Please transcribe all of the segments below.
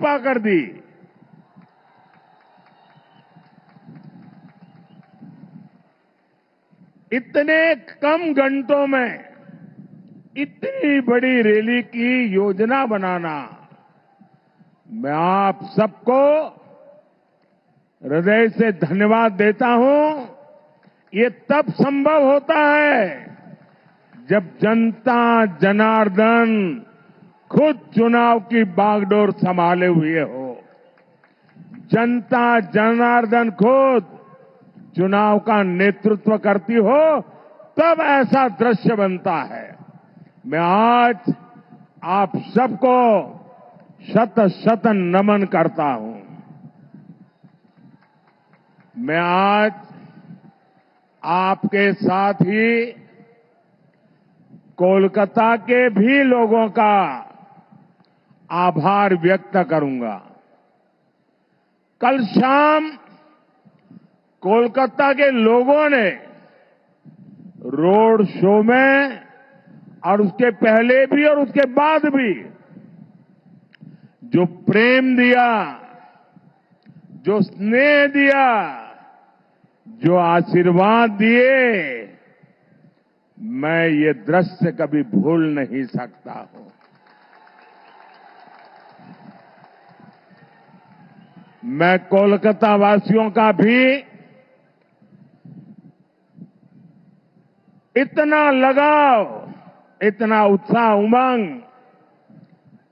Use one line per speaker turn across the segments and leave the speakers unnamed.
कृपा कर दी। इतने कम घंटों में इतनी बड़ी रैली की योजना बनाना, मैं आप सबको हृदय से धन्यवाद देता हूं। ये तब संभव होता है जब जनता जनार्दन खुद चुनाव की बागडोर संभाले हुए हो। जनता जनार्दन खुद चुनाव का नेतृत्व करती हो, तब ऐसा दृश्य बनता है। मैं आज आप सबको शत शत नमन करता हूं। मैं आज आपके साथ ही कोलकाता के भी लोगों का आभार व्यक्त करूंगा। कल शाम कोलकाता के लोगों ने रोड शो में और उसके पहले भी और उसके बाद भी जो प्रेम दिया, जो स्नेह दिया, जो आशीर्वाद दिए, मैं ये दृश्य कभी भूल नहीं सकता हूं। मैं कोलकाता वासियों का भी इतना लगाव, इतना उत्साह, उमंग,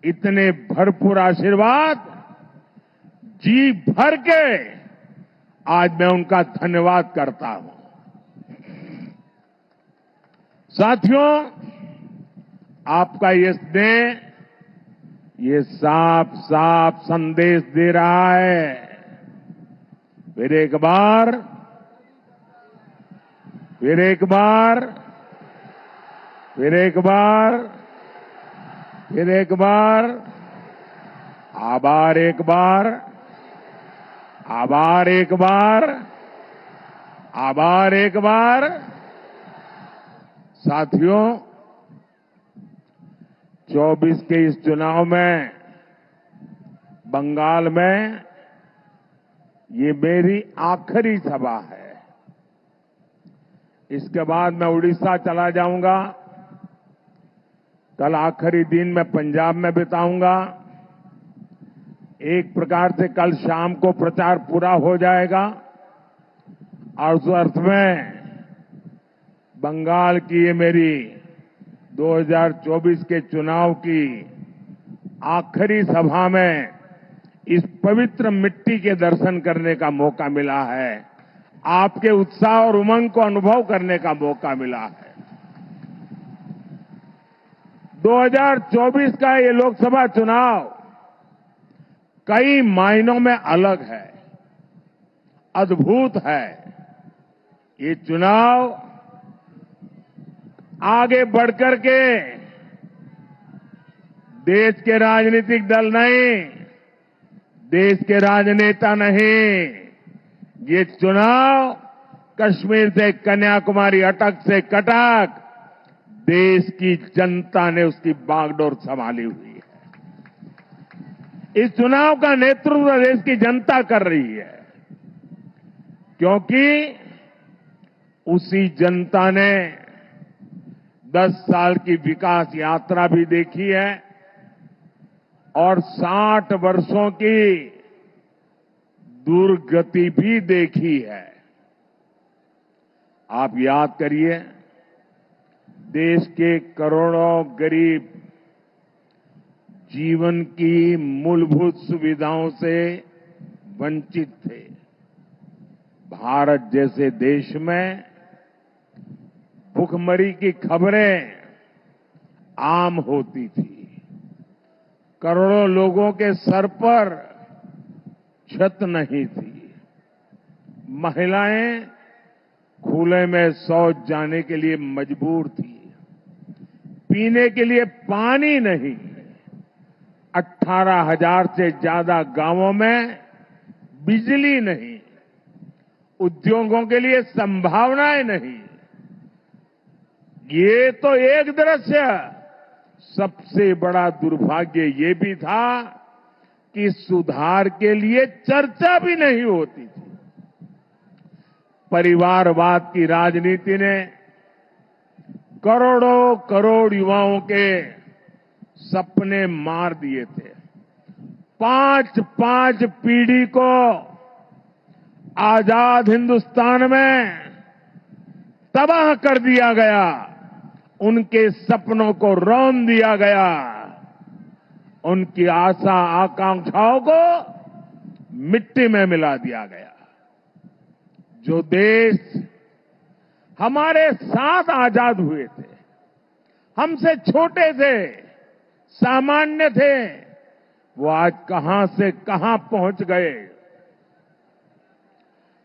इतने भरपूर आशीर्वाद जी भर के आज मैं उनका धन्यवाद करता हूं। साथियों, आपका ये स्नेह, ये साफ साफ संदेश दे रहा है। फिर एक बार फिर एक बार फिर एक बार फिर एक बार आभार, एक बार आभार, एक बार आभार, एक बार। साथियों, 24 के इस चुनाव में बंगाल में ये मेरी आखिरी सभा है। इसके बाद मैं उड़ीसा चला जाऊंगा। कल आखिरी दिन मैं पंजाब में बिताऊंगा। एक प्रकार से कल शाम को प्रचार पूरा हो जाएगा और उस अर्थ में बंगाल की ये मेरी 2024 के चुनाव की आखिरी सभा में इस पवित्र मिट्टी के दर्शन करने का मौका मिला है। आपके उत्साह और उमंग को अनुभव करने का मौका मिला है। 2024 का ये लोकसभा चुनाव कई मायनों में अलग है, अद्भुत है। ये चुनाव आगे बढ़कर के देश के राजनीतिक दल नहीं, देश के राजनेता नहीं, ये चुनाव कश्मीर से कन्याकुमारी, अटक से कटक, देश की जनता ने उसकी बागडोर संभाली हुई है। इस चुनाव का नेतृत्व देश की जनता कर रही है, क्योंकि उसी जनता ने 10 साल की विकास यात्रा भी देखी है और 60 वर्षों की दुर्गति भी देखी है। आप याद करिए, देश के करोड़ों गरीब जीवन की मूलभूत सुविधाओं से वंचित थे। भारत जैसे देश में भुखमरी की खबरें आम होती थी। करोड़ों लोगों के सर पर छत नहीं थी। महिलाएं खुले में शौच जाने के लिए मजबूर थी। पीने के लिए पानी नहीं। 18,000 से ज्यादा गांवों में बिजली नहीं। उद्योगों के लिए संभावनाएं नहीं। ये तो एक दृश्य। सबसे बड़ा दुर्भाग्य ये भी था कि सुधार के लिए चर्चा भी नहीं होती थी। परिवारवाद की राजनीति ने करोड़ों करोड़ युवाओं के सपने मार दिए थे। 5-5 पीढ़ी को आजाद हिंदुस्तान में तबाह कर दिया गया, उनके सपनों को रौंद दिया गया, उनकी आशा आकांक्षाओं को मिट्टी में मिला दिया गया। जो देश हमारे साथ आजाद हुए थे, हमसे छोटे थे, सामान्य थे, वो आज कहां से कहां पहुंच गए।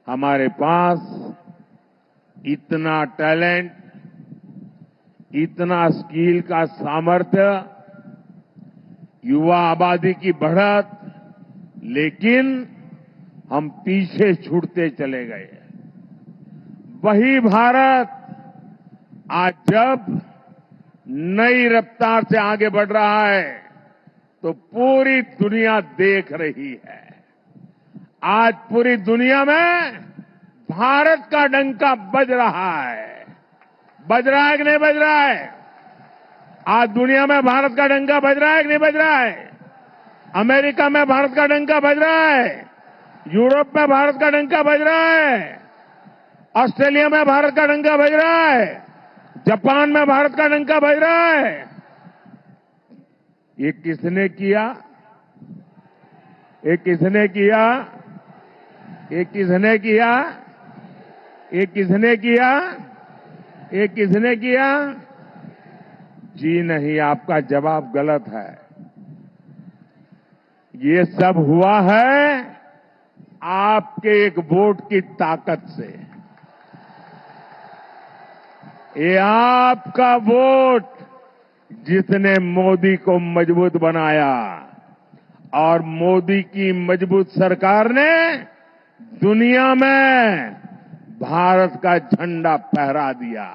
हमारे पास इतना टैलेंट, इतना स्किल का सामर्थ्य, युवा आबादी की बढ़त, लेकिन हम पीछे छूटते चले गए। वही भारत आज जब नई रफ्तार से आगे बढ़ रहा है तो पूरी दुनिया देख रही है। आज पूरी दुनिया में भारत का डंका बज रहा है। बज रहा है कि नहीं बज रहा है? आज दुनिया में भारत का डंका बज रहा है कि नहीं बज रहा है? अमेरिका में भारत का डंका बज रहा है, यूरोप में भारत का डंका बज रहा है, ऑस्ट्रेलिया में भारत का डंका बज रहा है, जापान में भारत का डंका बज रहा है। ये किसने किया? ये किसने किया? ये किसने किया? ये किसने किया? ये किसने किया? जी नहीं, आपका जवाब गलत है। ये सब हुआ है आपके एक वोट की ताकत से। ये आपका वोट जिसने मोदी को मजबूत बनाया, और मोदी की मजबूत सरकार ने दुनिया में भारत का झंडा फहरा दिया।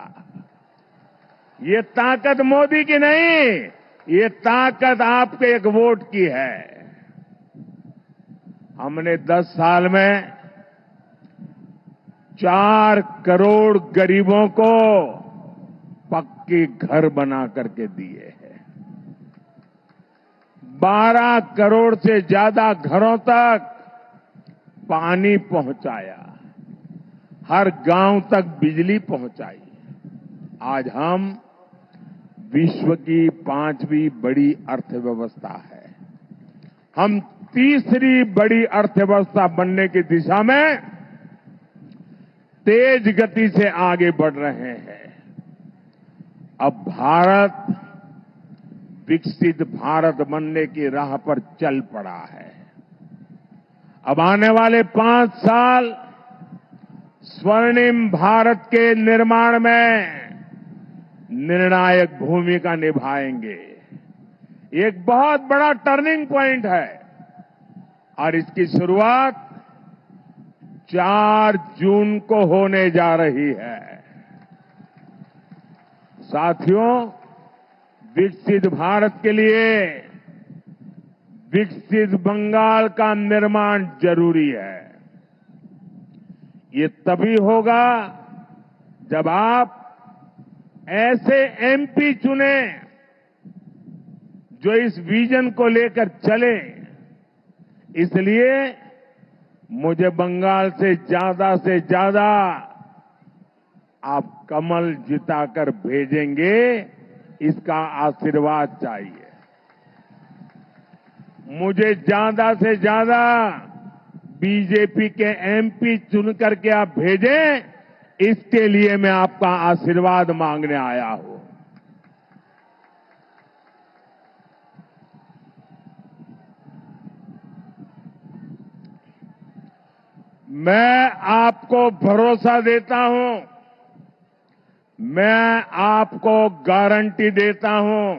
ये ताकत मोदी की नहीं, ये ताकत आपके एक वोट की है। हमने 10 साल में 4 करोड़ गरीबों को पक्के घर बना करके दिए हैं। 12 करोड़ से ज्यादा घरों तक पानी पहुंचाया, हर गांव तक बिजली पहुंचाई। आज हम विश्व की 5वीं बड़ी अर्थव्यवस्था है। हम तीसरी बड़ी अर्थव्यवस्था बनने की दिशा में तेज गति से आगे बढ़ रहे हैं। अब भारत विकसित भारत बनने की राह पर चल पड़ा है। अब आने वाले 5 साल स्वर्णिम भारत के निर्माण में निर्णायक भूमिका निभाएंगे। एक बहुत बड़ा टर्निंग पॉइंट है और इसकी शुरुआत 4 जून को होने जा रही है। साथियों, विकसित भारत के लिए विकसित बंगाल का निर्माण जरूरी है। ये तभी होगा जब आप ऐसे एमपी चुने जो इस विजन को लेकर चले। इसलिए मुझे बंगाल से ज्यादा आप कमल जिताकर भेजेंगे, इसका आशीर्वाद चाहिए। मुझे ज्यादा से ज्यादा बीजेपी के एमपी चुन करके आप भेजें, इसके लिए मैं आपका आशीर्वाद मांगने आया हूं। मैं आपको भरोसा देता हूं, मैं आपको गारंटी देता हूं,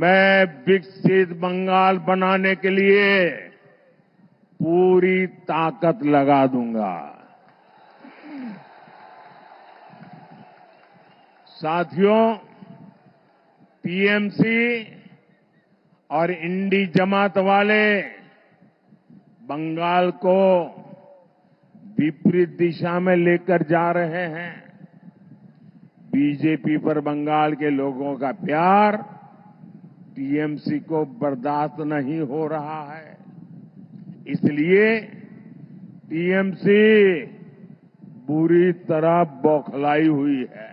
मैं विकसित बंगाल बनाने के लिए पूरी ताकत लगा दूंगा। साथियों, टीएमसी और इंडी जमात वाले बंगाल को विपरीत दिशा में लेकर जा रहे हैं। बीजेपी पर बंगाल के लोगों का प्यार टीएमसी को बर्दाश्त नहीं हो रहा है। इसलिए टीएमसी बुरी तरह बौखलाई हुई है।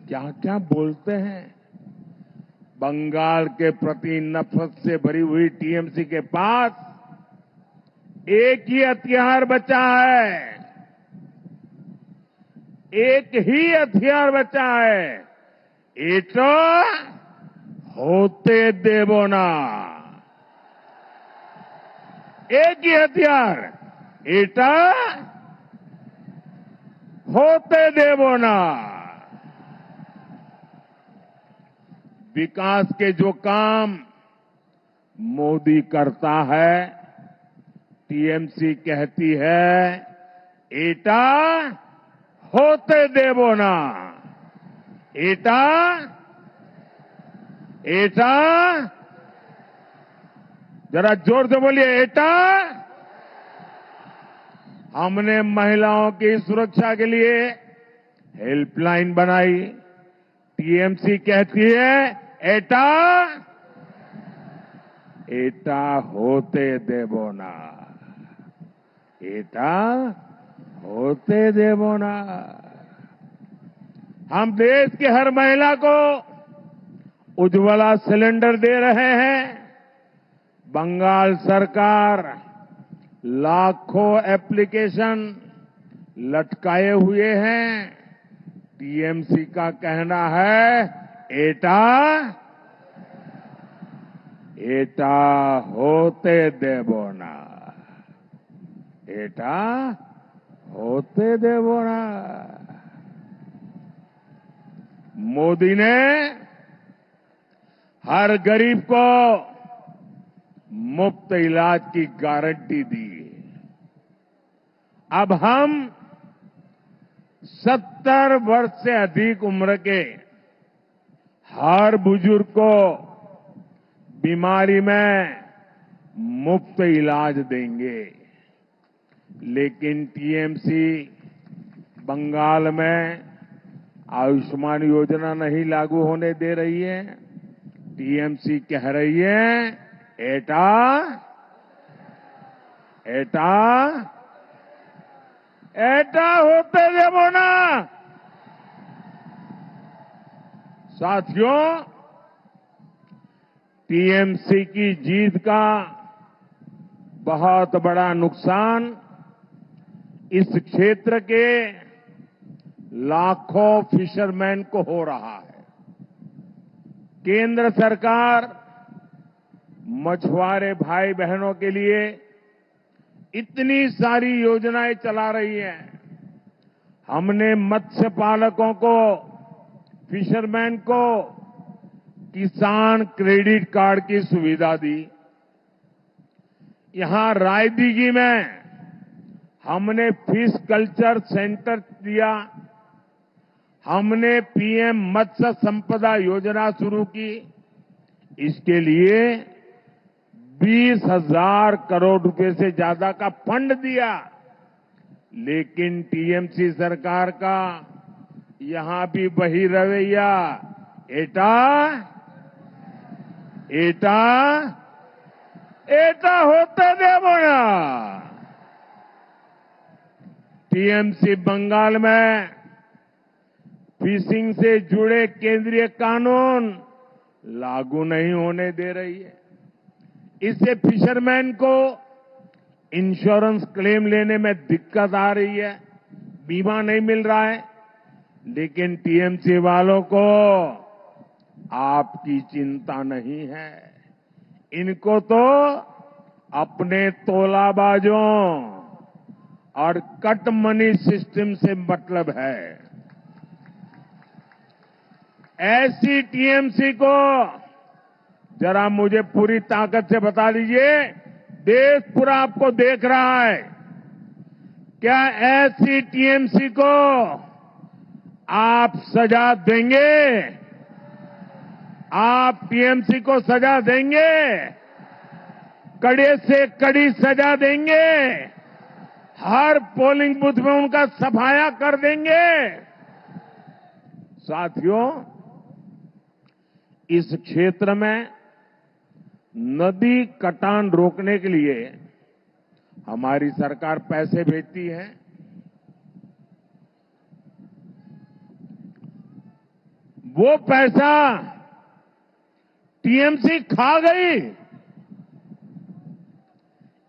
क्या क्या बोलते हैं। बंगाल के प्रति नफरत से भरी हुई टीएमसी के पास एक ही हथियार बचा है, एक ही हथियार बचा है, एटा होते देवो ना। एक ही हथियार, एटा होते देवो ना। विकास के जो काम मोदी करता है, टीएमसी कहती है एटा होते देवो ना। एटा एटा जरा जोर से बोलिए, एटा। हमने महिलाओं की सुरक्षा के लिए हेल्पलाइन बनाई। टीएमसी कहती है एटा एटा होते देवो ना। एटा होते देवो ना। हम देश की हर महिला को उज्ज्वला सिलेंडर दे रहे हैं। बंगाल सरकार लाखों एप्लीकेशन लटकाए हुए हैं। टीएमसी का कहना है एटा एटा होते देवो ना। एटा होते देवो ना। मोदी ने हर गरीब को मुफ्त इलाज की गारंटी दी। अब हम 70 वर्ष से अधिक उम्र के हर बुजुर्ग को बीमारी में मुफ्त इलाज देंगे। लेकिन टीएमसी बंगाल में आयुष्मान योजना नहीं लागू होने दे रही है। टीएमसी कह रही है एटा एटा एटा होते देवो ना। साथियों, टीएमसी की जीत का बहुत बड़ा नुकसान इस क्षेत्र के लाखों फिशरमैन को हो रहा है। केंद्र सरकार मछुआरे भाई बहनों के लिए इतनी सारी योजनाएं चला रही है। हमने मत्स्य पालकों को, फिशरमैन को किसान क्रेडिट कार्ड की सुविधा दी। यहां रायदीगी में हमने फिश कल्चर सेंटर दिया। हमने पीएम मत्स्य संपदा योजना शुरू की। इसके लिए 20,000 करोड़ रुपए से ज्यादा का फंड दिया। लेकिन टीएमसी सरकार का यहां भी वही रवैया, एटा एटा एटा होते देवो ना। टीएमसी बंगाल में फिशिंग से जुड़े केंद्रीय कानून लागू नहीं होने दे रही है। इससे फिशरमैन को इंश्योरेंस क्लेम लेने में दिक्कत आ रही है, बीमा नहीं मिल रहा है। लेकिन टीएमसी वालों को आपकी चिंता नहीं है। इनको तो अपने तोलाबाजों और कट मनी सिस्टम से मतलब है। ऐसी टीएमसी को जरा मुझे पूरी ताकत से बता दीजिए, देश पूरा आपको देख रहा है, क्या ऐसी टीएमसी को आप सजा देंगे? आप टीएमसी को सजा देंगे? कड़े से कड़ी सजा देंगे? हर पोलिंग बूथ में उनका सफाया कर देंगे? साथियों, इस क्षेत्र में नदी कटान रोकने के लिए हमारी सरकार पैसे भेजती है। वो पैसा टीएमसी खा गई।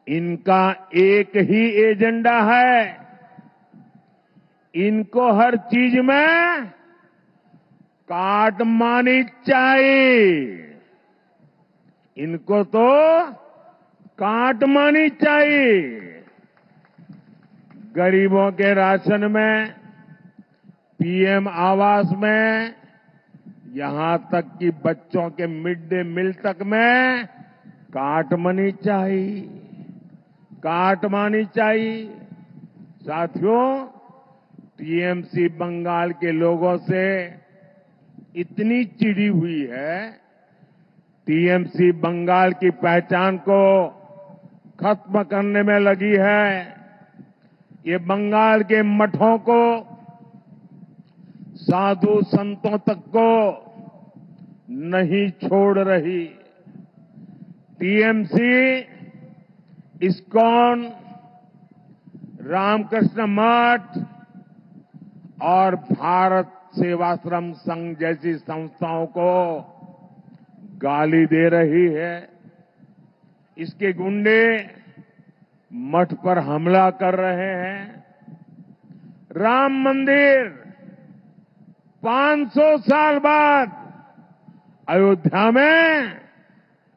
इनका एक ही एजेंडा है, इनको हर चीज में काटमानी चाहिए। इनको तो काटमानी चाहिए। गरीबों के राशन में, पीएम आवास में, यहां तक कि बच्चों के मिड डे मील तक में काटमानी चाहिए, काटमानी चाहिए। साथियों, टीएमसी बंगाल के लोगों से इतनी चिढ़ी हुई है, टीएमसी बंगाल की पहचान को खत्म करने में लगी है। ये बंगाल के मठों को, साधु संतों तक को नहीं छोड़ रही। टीएमसी, इस्कॉन, रामकृष्ण मठ और भारत सेवाश्रम संघ जैसी संस्थाओं को गाली दे रही है। इसके गुंडे मठ पर हमला कर रहे हैं। राम मंदिर 500 साल बाद अयोध्या में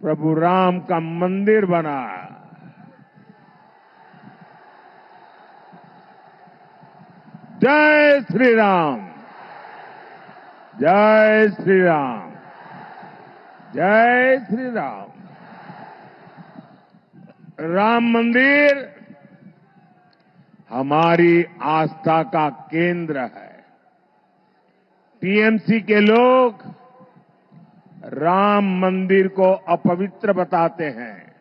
प्रभु राम का मंदिर बना। जय श्री राम, जय श्री राम, जय श्री राम। राम मंदिर हमारी आस्था का केंद्र है। टीएमसी के लोग राम मंदिर को अपवित्र बताते हैं।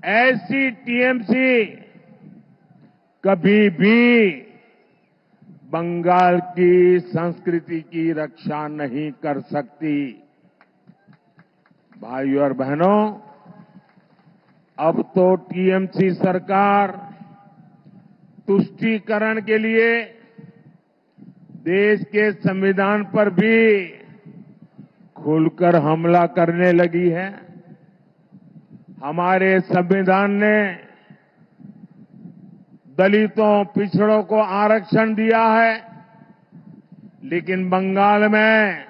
ऐसी टीएमसी कभी भी बंगाल की संस्कृति की रक्षा नहीं कर सकती। भाइयों और बहनों, अब तो टीएमसी सरकार तुष्टीकरण के लिए देश के संविधान पर भी खुलकर हमला करने लगी है। हमारे संविधान ने दलितों, पिछड़ों को आरक्षण दिया है, लेकिन बंगाल में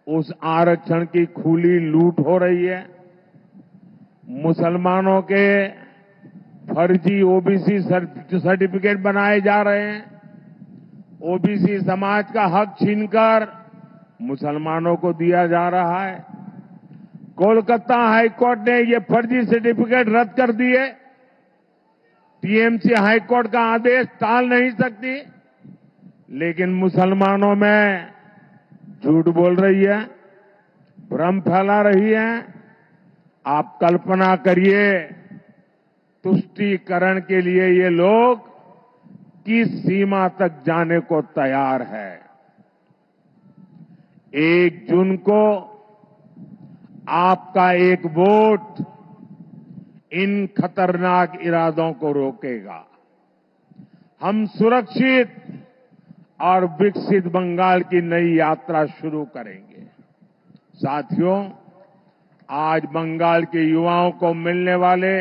उस आरक्षण की खुली लूट हो रही है। मुसलमानों के फर्जी ओबीसी सर्टिफिकेट बनाए जा रहे हैं। ओबीसी समाज का हक छीनकर मुसलमानों को दिया जा रहा है। कोलकाता हाईकोर्ट ने ये फर्जी सर्टिफिकेट रद्द कर दिए। टीएमसी हाईकोर्ट का आदेश टाल नहीं सकती, लेकिन मुसलमानों में झूठ बोल रही है, भ्रम फैला रही है। आप कल्पना करिए, तुष्टीकरण के लिए ये लोग किस सीमा तक जाने को तैयार है। 1 जून को आपका एक वोट इन खतरनाक इरादों को रोकेगा। हम सुरक्षित और विकसित बंगाल की नई यात्रा शुरू करेंगे। साथियों, आज बंगाल के युवाओं को मिलने वाले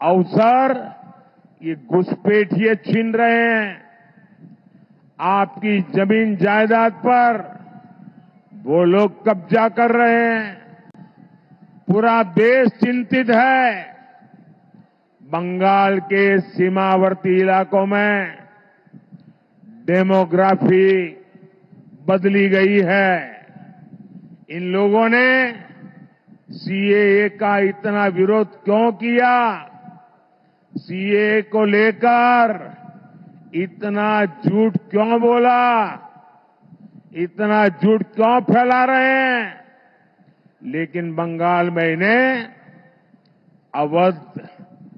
अवसर ये घुसपैठिए छीन रहे हैं। आपकी जमीन जायदाद पर वो लोग कब्जा कर रहे हैं। पूरा देश चिंतित है। बंगाल के सीमावर्ती इलाकों में डेमोग्राफी बदली गई है। इन लोगों ने सीएए का इतना विरोध क्यों किया? सीएए को लेकर इतना झूठ क्यों बोला, इतना झूठ क्यों फैला रहे हैं। लेकिन बंगाल में इन्हें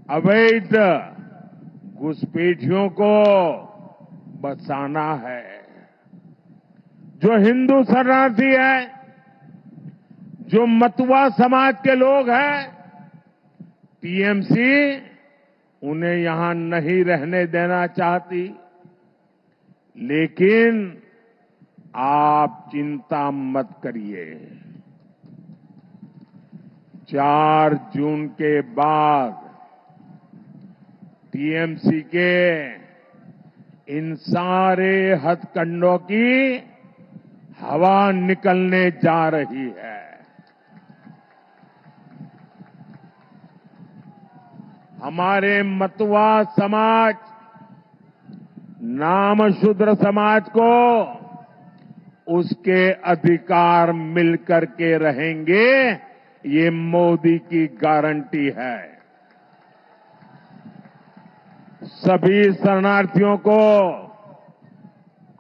अवैध घुसपैठियों को बचाना है। जो हिंदू शरणार्थी है, जो मतुआ समाज के लोग हैं, टीएमसी उन्हें यहां नहीं रहने देना चाहती। लेकिन आप चिंता मत करिए, 4 जून के बाद टीएमसी के इन सारे हथकंडों की हवा निकलने जा रही है। हमारे मतुआ समाज, नामशूद्र समाज को उसके अधिकार मिलकर के रहेंगे, ये मोदी की गारंटी है। सभी शरणार्थियों को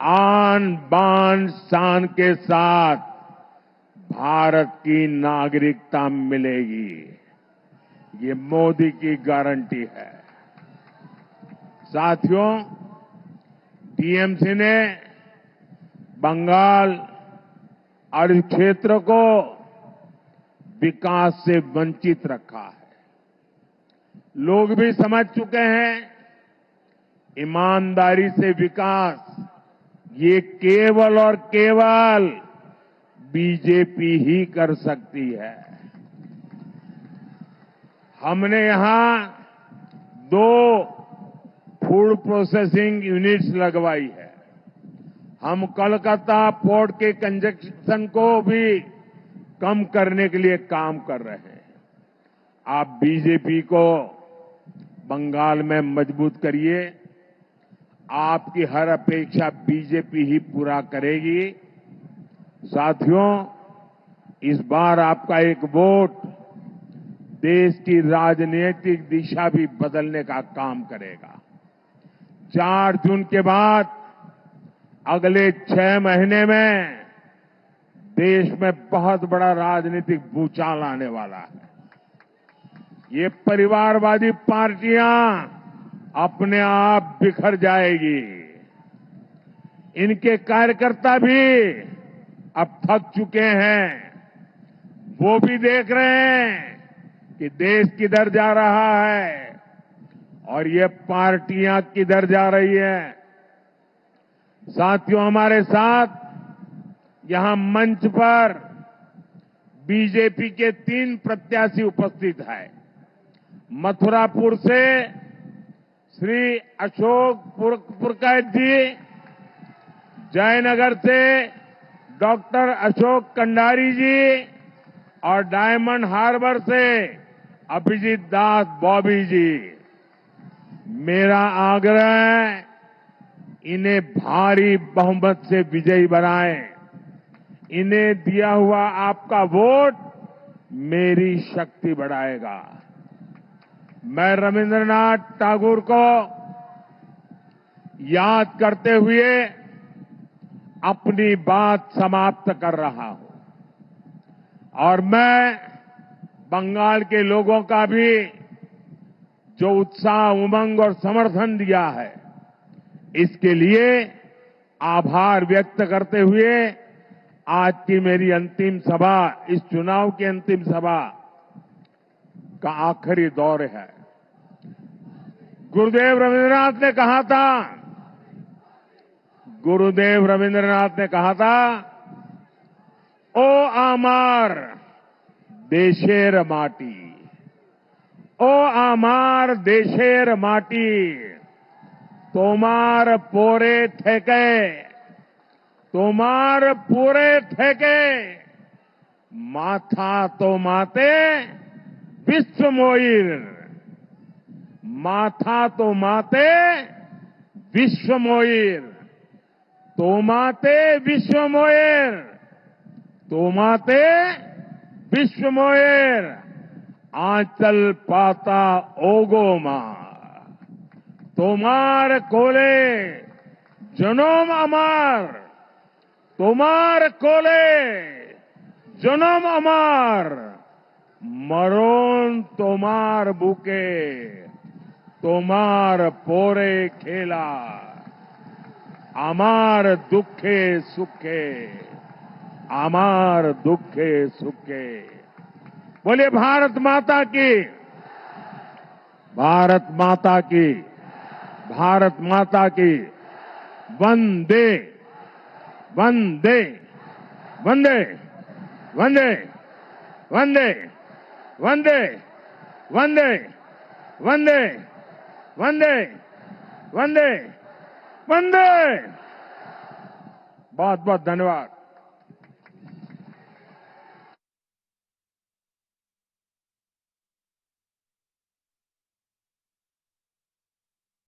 आन बान शान के साथ भारत की नागरिकता मिलेगी, ये मोदी की गारंटी है। साथियों, टीएमसी ने बंगाल और इस क्षेत्र को विकास से वंचित रखा है। लोग भी समझ चुके हैं, ईमानदारी से विकास ये केवल और केवल बीजेपी ही कर सकती है। हमने यहां 2 फूड प्रोसेसिंग यूनिट्स लगवाई है। हम कोलकाता पोर्ट के कंजेशन को भी कम करने के लिए काम कर रहे हैं। आप बीजेपी को बंगाल में मजबूत करिए, आपकी हर अपेक्षा बीजेपी ही पूरा करेगी। साथियों, इस बार आपका एक वोट देश की राजनीतिक दिशा भी बदलने का काम करेगा। 4 जून के बाद अगले 6 महीने में देश में बहुत बड़ा राजनीतिक भूचाल आने वाला है। ये परिवारवादी पार्टियां अपने आप बिखर जाएगी। इनके कार्यकर्ता भी अब थक चुके हैं। वो भी देख रहे हैं कि देश किधर जा रहा है और ये पार्टियां किधर जा रही है। साथियों, हमारे साथ यहां मंच पर बीजेपी के 3 प्रत्याशी उपस्थित हैं। मथुरापुर से श्री अशोक पुरकायत जी, जयनगर से डॉक्टर अशोक कंडारी जी और डायमंड हार्बर से अभिजीत दास बॉबी जी। मेरा आग्रह है, इन्हें भारी बहुमत से विजयी बनाएं। इन्हें दिया हुआ आपका वोट मेरी शक्ति बढ़ाएगा। मैं रविंद्रनाथ टैगोर को याद करते हुए अपनी बात समाप्त कर रहा हूं और मैं बंगाल के लोगों का भी जो उत्साह, उमंग और समर्थन दिया है, इसके लिए आभार व्यक्त करते हुए आज की मेरी अंतिम सभा, इस चुनाव की अंतिम सभा का आखिरी दौर है। गुरुदेव रविंद्रनाथ ने कहा था, ओ आमार देशेर माटी, ओ आमार देशेर माटी, तोमार पोरे थेके, माथा तो माते विश्व मोइर, माथा तो माते विश्व मोइर, तोमाते विश्व मोइर, तोमाते विश्व मोइर, आंचल पाता ओगो मा। তোমার কোলে জনম আমার, তোমার কোলে জনম আমার, মরণ তোমার বুকে, তোমার পরে খেলা, আমার দুঃখে সুখে, আমার दुखे सुखे। बोलिए भारत माता की, भारत माता की, भारत माता की। वंदे वंदे वंदे वंदे वंदे वंदे वंदे वंदे वंदे वंदे वंदे। बहुत बहुत धन्यवाद।